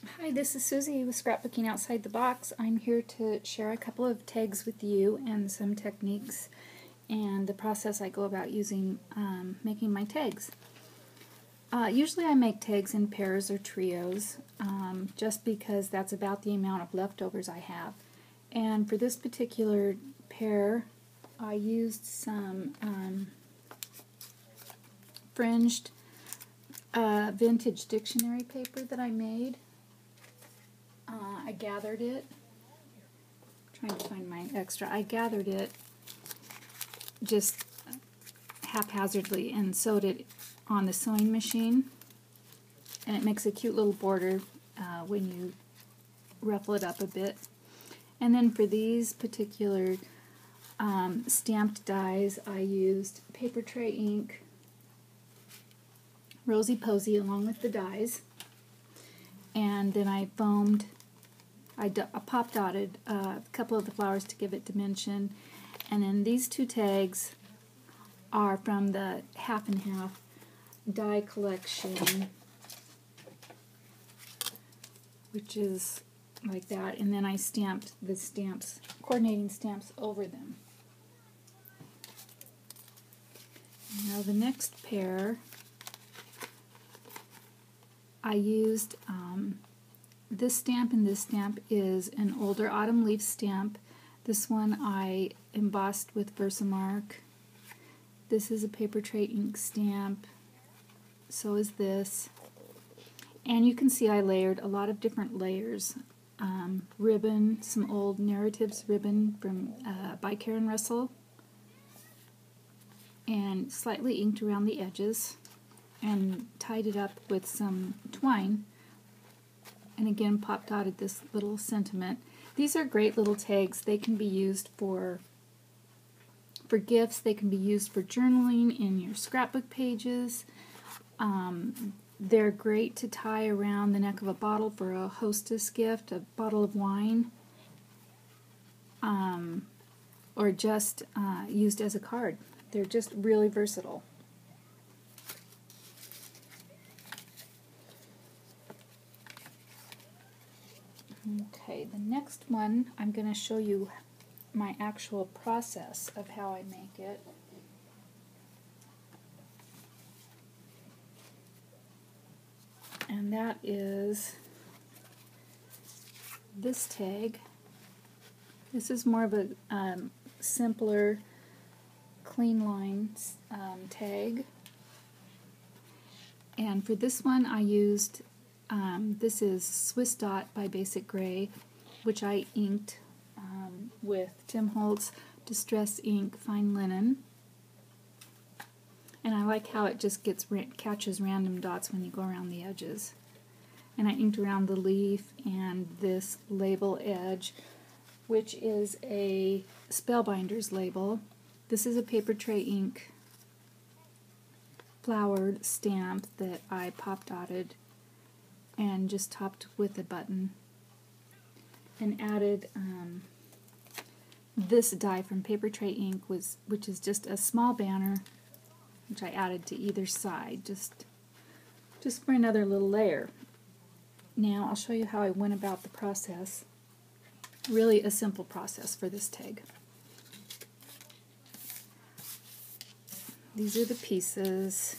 Hi, this is Susie with Scrapbooking Outside the Box. I'm here to share a couple of tags with you and some techniques and the process I go about using making my tags. Usually I make tags in pairs or trios just because that's about the amount of leftovers I have. And for this particular pair I used some fringed vintage dictionary paper that I made. I gathered it, trying to find my extra, I gathered it just haphazardly and sewed it on the sewing machine, and it makes a cute little border when you ruffle it up a bit. And then for these particular stamped dies, I used paper tray ink, Rosy Posy along with the dies, and then I foamed. I pop dotted a couple of the flowers to give it dimension, and then these two tags are from the half and half die collection, which is like that, and then I stamped the stamps, coordinating stamps over them. Now the next pair I used this stamp, and this stamp is an older autumn leaf stamp. This one I embossed with Versamark. This is a paper tray ink stamp. So is this. And you can see I layered a lot of different layers. Ribbon, some old Narratives ribbon from by Karen Russell, and slightly inked around the edges and tied it up with some twine, and again pop dotted this little sentiment. These are great little tags. They can be used for gifts. They can be used for journaling in your scrapbook pages. They're great to tie around the neck of a bottle for a hostess gift, a bottle of wine, or just used as a card. They're just really versatile. Okay, the next one I'm going to show you my actual process of how I make it. And that is this tag. This is more of a simpler, clean line tag. And for this one I used this is Swiss Dot by Basic Gray, which I inked with Tim Holtz Distress Ink Fine Linen. And I like how it just catches random dots when you go around the edges. And I inked around the leaf and this label edge, which is a Spellbinders label. This is a paper tray ink flowered stamp that I pop dotted and just topped with a button, and added this die from Paper Tray Ink, which is just a small banner, which I added to either side, just for another little layer. Now I'll show you how I went about the process. Really a simple process for this tag. These are the pieces.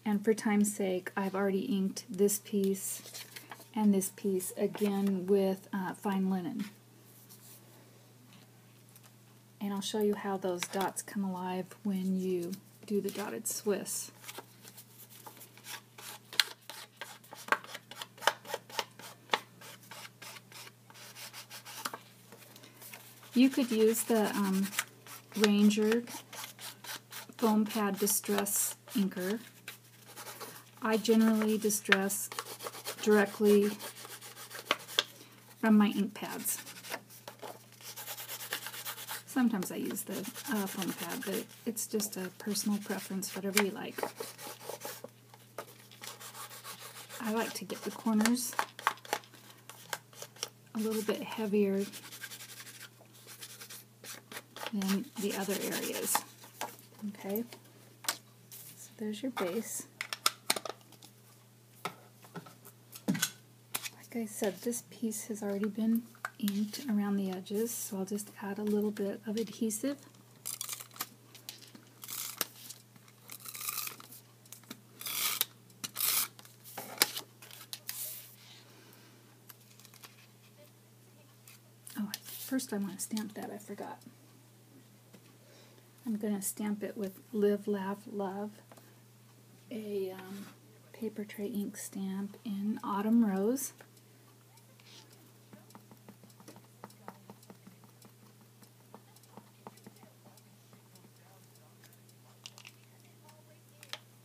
And for time's sake, I've already inked this piece and this piece again with fine linen. And I'll show you how those dots come alive when you do the dotted Swiss. You could use the Ranger Foam Pad Distress Inker. I generally distress directly from my ink pads. Sometimes I use the foam pad, but it's just a personal preference, whatever you like. I like to get the corners a little bit heavier than the other areas. Okay, so there's your base. Like I said, this piece has already been inked around the edges, so I'll just add a little bit of adhesive. Oh, first I want to stamp that, I forgot. I'm going to stamp it with Live, Laugh, Love, a paper tray ink stamp in Autumn Rose.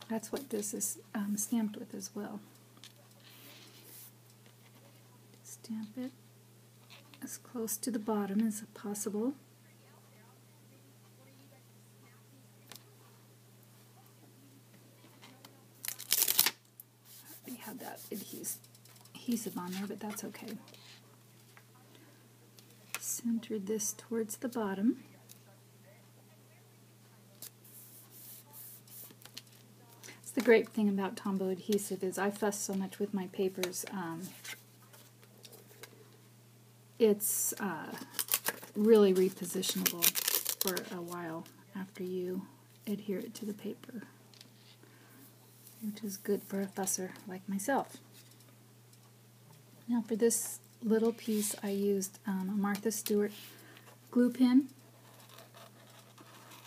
That's what this is stamped with as well. Stamp it as close to the bottom as possible. I already had that adhesive on there, but that's okay. Center this towards the bottom. The great thing about Tombow adhesive is I fuss so much with my papers. It's really repositionable for a while after you adhere it to the paper, which is good for a fusser like myself. Now for this little piece I used a Martha Stewart glue pen,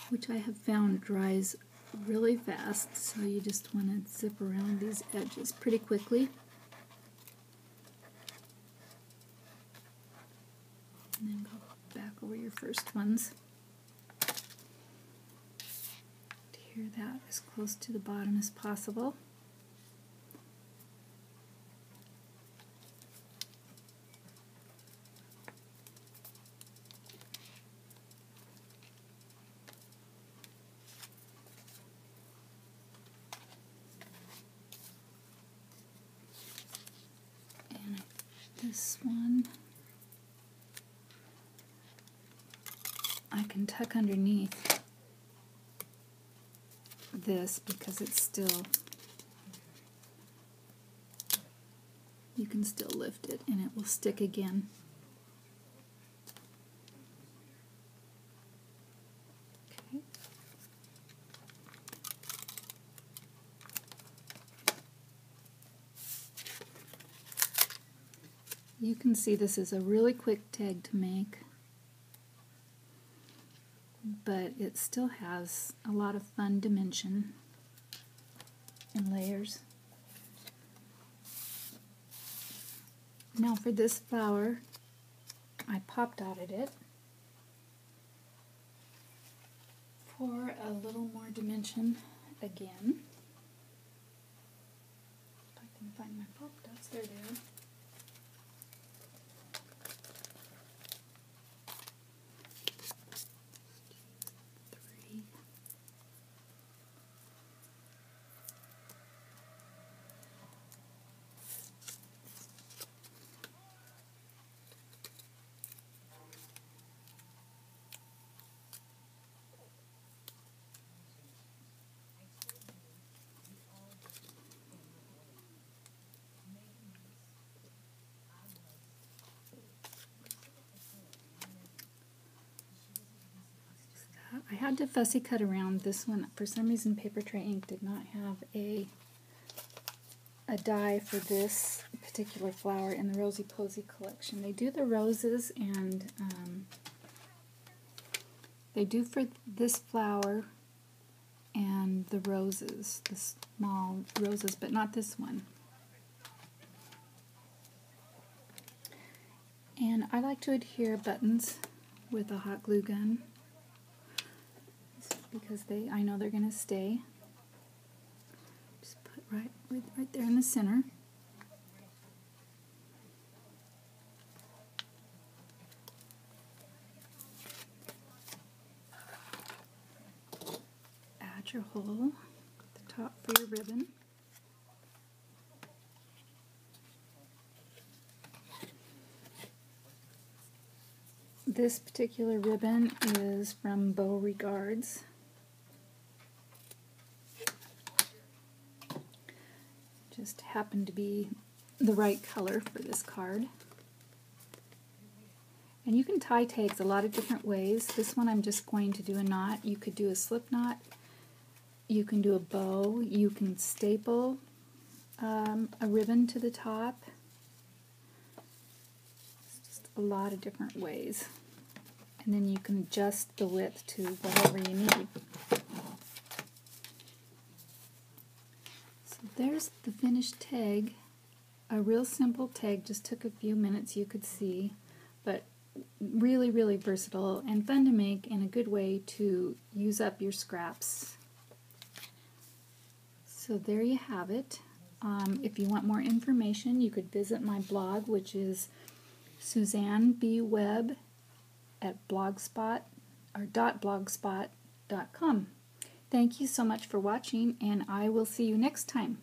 which I have found dries really fast, so you just want to zip around these edges pretty quickly. And then go back over your first ones. Adhere that as close to the bottom as possible. This one I can tuck underneath this because it's still, you can still lift it and it will stick again. Okay. You can see this is a really quick tag to make, but it still has a lot of fun dimension and layers. Now for this flower, I pop dotted it for a little more dimension again. If I can find my pop dots, there they are. I had to fussy cut around this one. For some reason, Paper Tray Ink did not have a die for this particular flower in the Rosy Posy collection. They do the roses, and they do for this flower and the roses, the small roses, but not this one. And I like to adhere buttons with a hot glue gun, because I know they're going to stay. Just put right there in the center. Add your hole at the top for your ribbon. This particular ribbon is from Beauregards. Just happened to be the right color for this card. And you can tie tags a lot of different ways. This one I'm just going to do a knot. You could do a slip knot. You can do a bow. You can staple a ribbon to the top. It's just a lot of different ways. And then you can adjust the width to whatever you need. So there's the finished tag. A real simple tag, just took a few minutes, you could see, but really, really versatile and fun to make and a good way to use up your scraps. So there you have it. If you want more information, you could visit my blog, which is SuzanneBWebb at blogspot.com. Thank you so much for watching, and I will see you next time.